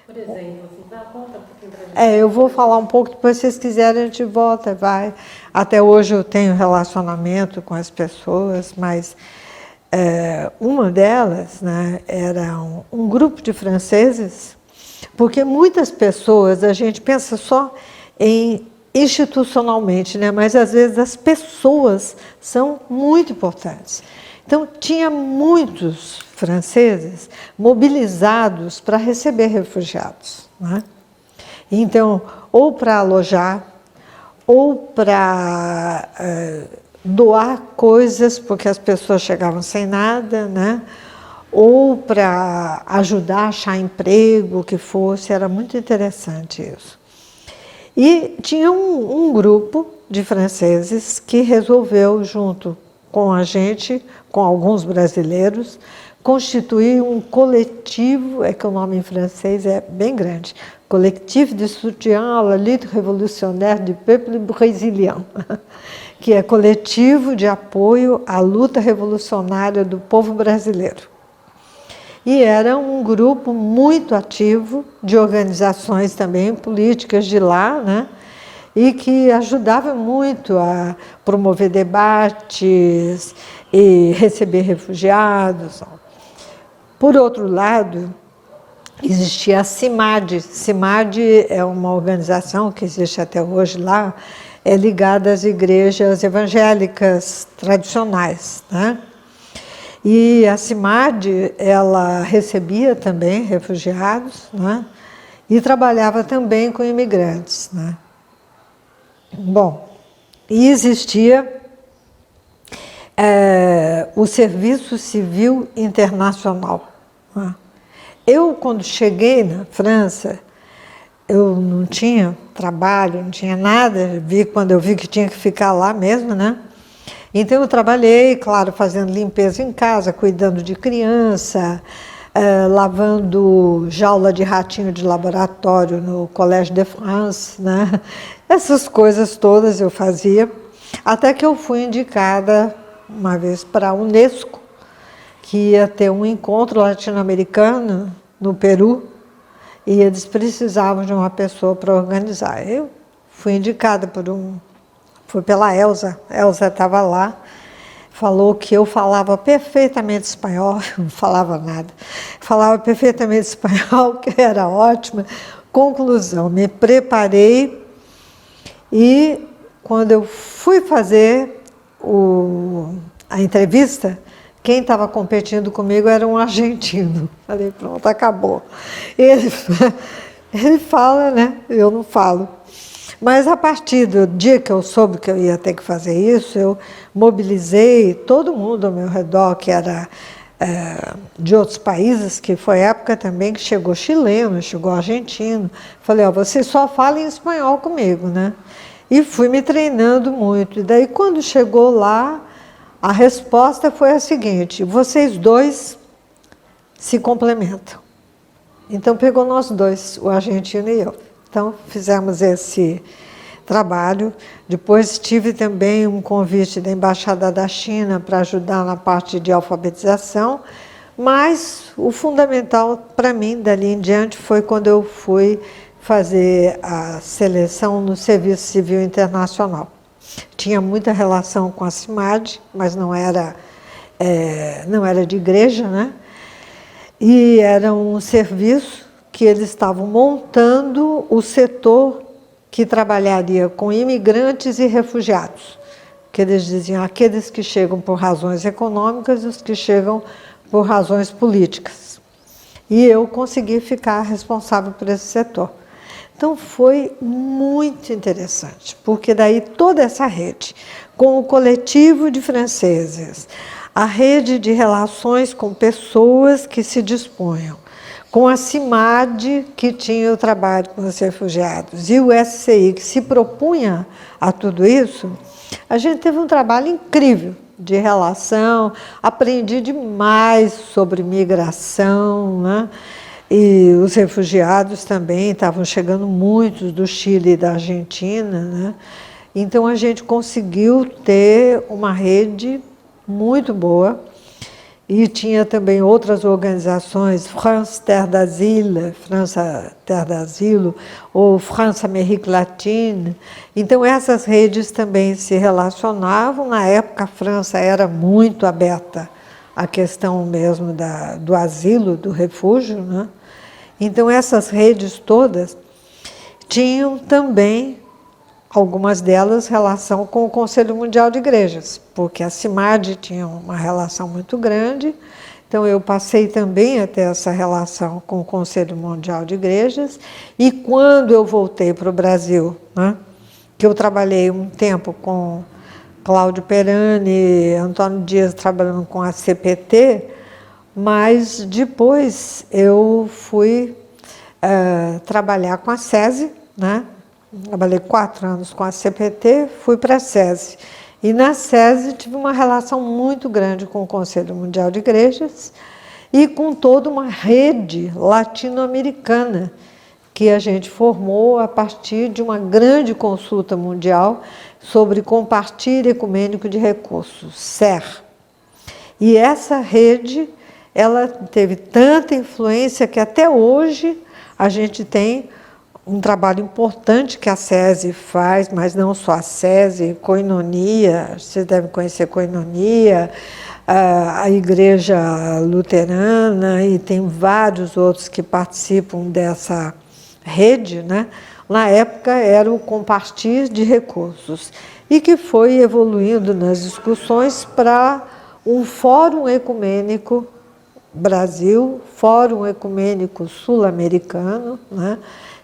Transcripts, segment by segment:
Por exemplo, assim, conta um pouquinho pra gente. Eu vou falar um pouco, depois se vocês quiserem a gente volta, vai. Até hoje eu tenho relacionamento com as pessoas, mas uma delas, né, era um grupo de franceses, porque muitas pessoas, a gente pensa só em institucionalmente, né, mas às vezes as pessoas são muito importantes. Então, tinha muitos franceses mobilizados para receber refugiados, né? Então, ou para alojar, ou para doar coisas, porque as pessoas chegavam sem nada, né? Ou para ajudar a achar emprego, o que fosse, era muito interessante isso. E tinha um grupo de franceses que resolveu, junto com a gente, com alguns brasileiros, constituir um coletivo, que o nome em francês é bem grande, Collectif de soutien à la lutte révolutionnaire du peuple brésilien, que é coletivo de apoio à luta revolucionária do povo brasileiro. E era um grupo muito ativo de organizações também políticas de lá, né? E que ajudava muito a promover debates e receber refugiados. Por outro lado, existia a CIMAD. CIMAD é uma organização que existe até hoje lá, é ligada às igrejas evangélicas tradicionais, né? E a CIMAD, ela recebia também refugiados, né? E trabalhava também com imigrantes, né? Bom, e existia o Serviço Civil Internacional, né? Eu, quando cheguei na França, eu não tinha trabalho, não tinha nada, quando eu vi que tinha que ficar lá mesmo, né? Então eu trabalhei, claro, fazendo limpeza em casa, cuidando de criança, lavando jaula de ratinho de laboratório no Collège de France, né? Essas coisas todas eu fazia, até que eu fui indicada uma vez para a Unesco, que ia ter um encontro latino-americano no Peru, e eles precisavam de uma pessoa para organizar. Eu fui indicada foi pela Elsa estava lá, falou que eu falava perfeitamente espanhol, não falava nada, falava perfeitamente espanhol, que era ótima. Conclusão, me preparei e quando eu fui fazer a entrevista, quem estava competindo comigo era um argentino. Falei, pronto, acabou. Ele fala, né? Eu não falo. Mas a partir do dia que eu soube que eu ia ter que fazer isso, eu mobilizei todo mundo ao meu redor, que era de outros países, que foi época também que chegou chileno, chegou argentino. Falei, você só fala em espanhol comigo, né? E fui me treinando muito. E daí, quando chegou lá, a resposta foi a seguinte: vocês dois se complementam. Então, pegou nós dois, o argentino e eu. Então, fizemos esse trabalho. Depois, tive também um convite da Embaixada da China para ajudar na parte de alfabetização, mas o fundamental para mim, dali em diante, foi quando eu fui fazer a seleção no Serviço Civil Internacional. Tinha muita relação com a CIMAD, mas não era de igreja, né? E era um serviço que eles estavam montando o setor que trabalharia com imigrantes e refugiados, que eles diziam aqueles que chegam por razões econômicas e os que chegam por razões políticas. E eu consegui ficar responsável por esse setor. Então foi muito interessante, porque daí toda essa rede, com o coletivo de franceses, a rede de relações com pessoas que se dispunham, com a CIMAD, que tinha o trabalho com os refugiados, e o SCI, que se propunha a tudo isso, a gente teve um trabalho incrível de relação, aprendi demais sobre migração, né? E os refugiados também, estavam chegando muitos do Chile e da Argentina, né? Então a gente conseguiu ter uma rede muito boa, E tinha também outras organizações, France Terre d'Asile, França Terre d'Asilo, ou França Amérique Latine. Então, essas redes também se relacionavam. Na época, a França era muito aberta à questão mesmo do asilo, do refúgio, né? Então, essas redes todas tinham também, algumas delas, relação com o Conselho Mundial de Igrejas, porque a CIMAD tinha uma relação muito grande. Então, eu passei também a ter essa relação com o Conselho Mundial de Igrejas. E quando eu voltei para o Brasil, né, que eu trabalhei um tempo com Cláudio Perani, Antônio Dias trabalhando com a CPT, mas depois eu fui trabalhar com a SESI, né? Trabalhei 4 anos com a CPT, fui para a SESI. E na SESI tive uma relação muito grande com o Conselho Mundial de Igrejas e com toda uma rede latino-americana que a gente formou a partir de uma grande consulta mundial sobre compartilho ecumênico de recursos, CER. E essa rede, ela teve tanta influência que até hoje a gente tem um trabalho importante que a SESI faz, mas não só a SESI, Koinonia, vocês devem conhecer Koinonia, a Igreja Luterana, e tem vários outros que participam dessa rede, né? Na época era o compartilho de recursos, e que foi evoluindo nas discussões para um Fórum Ecumênico Brasil, Fórum Ecumênico Sul-Americano, né,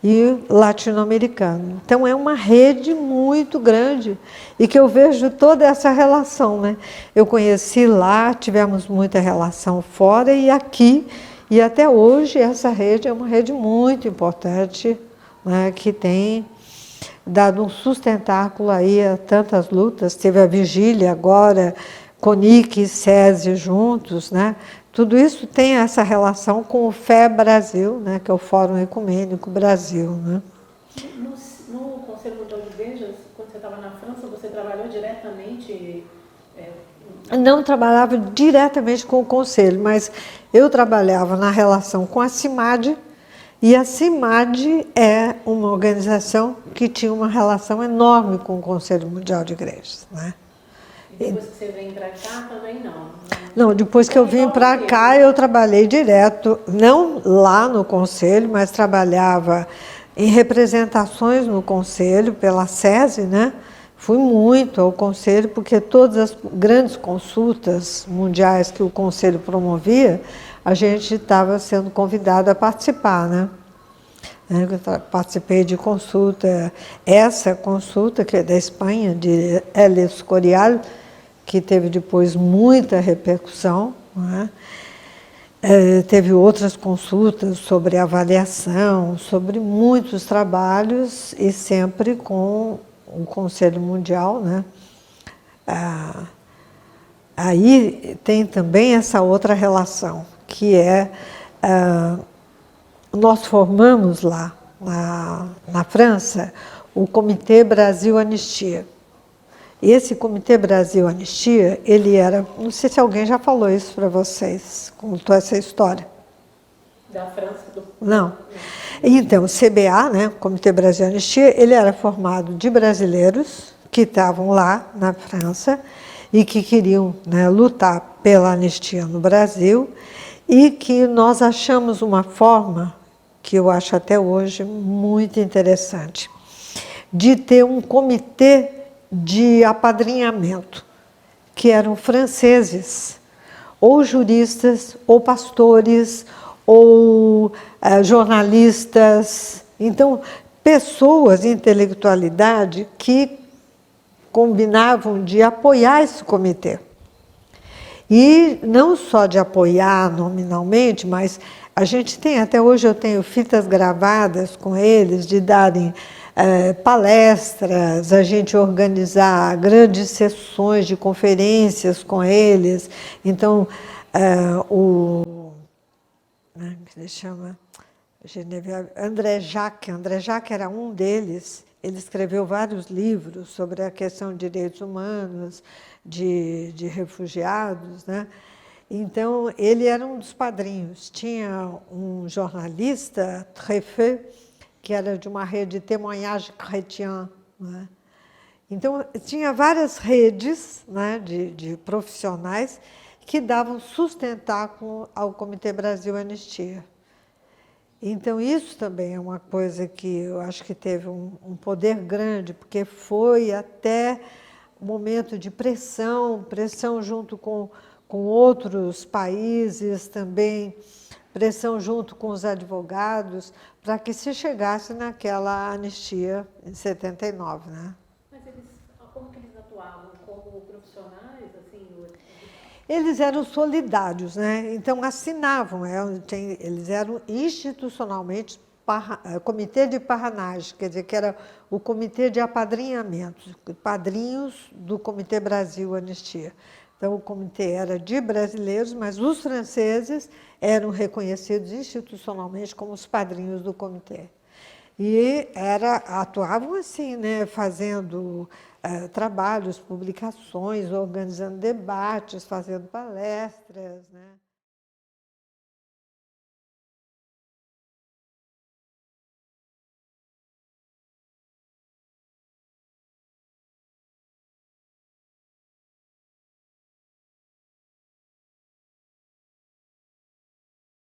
e latino-americano. Então, é uma rede muito grande e que eu vejo toda essa relação, né? Eu conheci lá, tivemos muita relação fora e aqui, e até hoje essa rede é uma rede muito importante, né, que tem dado um sustentáculo aí a tantas lutas. Teve a vigília agora, CONIC e SESI juntos, né? Tudo isso tem essa relação com o FE Brasil, né, que é o Fórum Ecumênico Brasil, né? No Conselho Mundial de Igrejas, quando você estava na França, você trabalhou diretamente? Não trabalhava diretamente com o Conselho, mas eu trabalhava na relação com a CIMAD, e a CIMAD é uma organização que tinha uma relação enorme com o Conselho Mundial de Igrejas, né? E depois que você veio para cá, também não? Não, depois que eu vim para cá, eu trabalhei direto, não lá no Conselho, mas trabalhava em representações no Conselho, pela SESI, né? Fui muito ao Conselho, porque todas as grandes consultas mundiais que o Conselho promovia, a gente estava sendo convidado a participar, né? Eu participei de consulta, essa consulta, que é da Espanha, de El Escorial, que teve depois muita repercussão, né? Teve outras consultas sobre avaliação, sobre muitos trabalhos, e sempre com o Conselho Mundial, né? Aí tem também essa outra relação, que é, nós formamos lá na França o Comitê Brasil Anistia. Esse Comitê Brasil Anistia, ele era, não sei se alguém já falou isso para vocês, contou essa história. Da França? Não. Então, o CBA, né, Comitê Brasil Anistia, ele era formado de brasileiros que estavam lá na França e que queriam, né, lutar pela anistia no Brasil, e que nós achamos uma forma, que eu acho até hoje muito interessante, de ter um comitê de apadrinhamento, que eram franceses, ou juristas, ou pastores, ou jornalistas. Então, pessoas de intelectualidade que combinavam de apoiar esse comitê. E não só de apoiar nominalmente, mas a gente tem, até hoje eu tenho fitas gravadas com eles, de darem palestras, a gente organizar grandes sessões de conferências com eles. Então, ele chama André Jacques era um deles. Ele escreveu vários livros sobre a questão de direitos humanos, de refugiados, né? Então, ele era um dos padrinhos. Tinha um jornalista, Treffet, que era de uma rede Témoignage Chrétien, né? Então, tinha várias redes, né, de profissionais que davam sustentáculo ao Comitê Brasil Anistia. Então, isso também é uma coisa que eu acho que teve um poder grande, porque foi até um momento de pressão, pressão junto com outros países também, pressão junto com os advogados, para que se chegasse naquela anistia em 79, né? Mas eles, como que eles atuavam? Como profissionais, assim? Eles eram solidários, né? Então assinavam, eles eram institucionalmente comitê de parranagem, quer dizer, que era o comitê de apadrinhamento, padrinhos do Comitê Brasil Anistia. Então o comitê era de brasileiros, mas os franceses eram reconhecidos institucionalmente como os padrinhos do comitê. E atuavam assim, né, fazendo trabalhos, publicações, organizando debates, fazendo palestras, né.